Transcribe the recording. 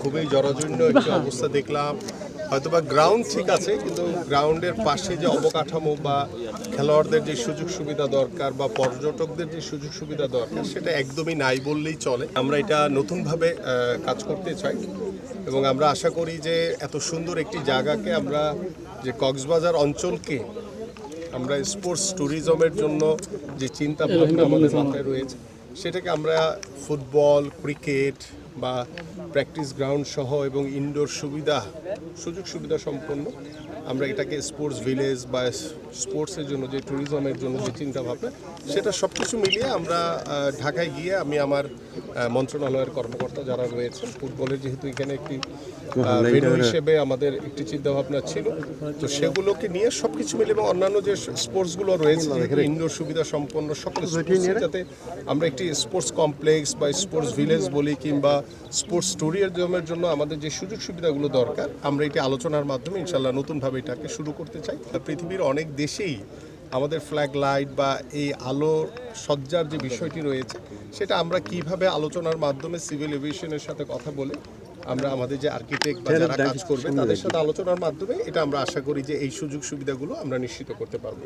খুবই জরাজীর্ণ একটি অবস্থা দেখলাম। হয়তোবা গ্রাউন্ড ঠিক আছে, কিন্তু গ্রাউন্ডের পাশে যে অবকাঠামো বা খেলোয়াড়দের যে সুযোগ সুবিধা দরকার বা পর্যটকদের যে সুযোগ সুবিধা দরকার সেটা একদমই নাই বললেই চলে। আমরা এটা নতুনভাবে কাজ করতে চাই এবং আমরা আশা করি যে এত সুন্দর একটি জায়গাকে আমরা যে কক্সবাজার অঞ্চলকে আমরা স্পোর্টস ট্যুরিজমের জন্য যে চিন্তা ভাবনা আমাদের মাথায় রয়েছে সেটাকে আমরা ফুটবল, ক্রিকেট বা প্র্যাকটিস গ্রাউন্ড সহ এবং ইনডোর সুযোগ সুবিধা সম্পন্ন আমরা এটাকে স্পোর্টস ভিলেজ বা স্পোর্টসের জন্য যে ট্যুরিজমের জন্য যে চিন্তা ভাবনা সেটা সব কিছু মিলিয়ে আমরা ঢাকায় গিয়ে আমি আমার মন্ত্রণালয়ের কর্মকর্তা যারা রয়েছেন, ফুটবলের যেহেতু এখানে একটি ভেন্যু হিসেবে আমাদের একটি চিন্তাভাবনা ছিল, তো সেগুলোকে নিয়ে সব কিছু মিলে এবং অন্যান্য যে স্পোর্টসগুলো রয়েছে ইনডোর সুবিধা সম্পন্ন সকল যাতে আমরা একটি স্পোর্টস কমপ্লেক্স বা স্পোর্টস ভিলেজ বলি কিংবা স্পোর্টস ট্যুরিজমের জন্য আমাদের যে সুযোগ সুবিধাগুলো দরকার আমরা এটি আলোচনার মাধ্যমে ইনশাল্লাহ নতুনভাবে এটাকে শুরু করতে চাই। পৃথিবীর অনেক দেশেই আমাদের ফ্ল্যাগ লাইট বা এই আলো সজ্জার যে বিষয়টি রয়েছে সেটা আমরা কিভাবে আলোচনার মাধ্যমে সিভিল এভিয়েশনের সাথে কথা বলে আমরা আমাদের যে আর্কিটেক্ট বা যারা কাজ করবে তাদের সাথে আলোচনার মাধ্যমে এটা আমরা আশা করি যে এই সুযোগ সুবিধাগুলো আমরা নিশ্চিত করতে পারবো।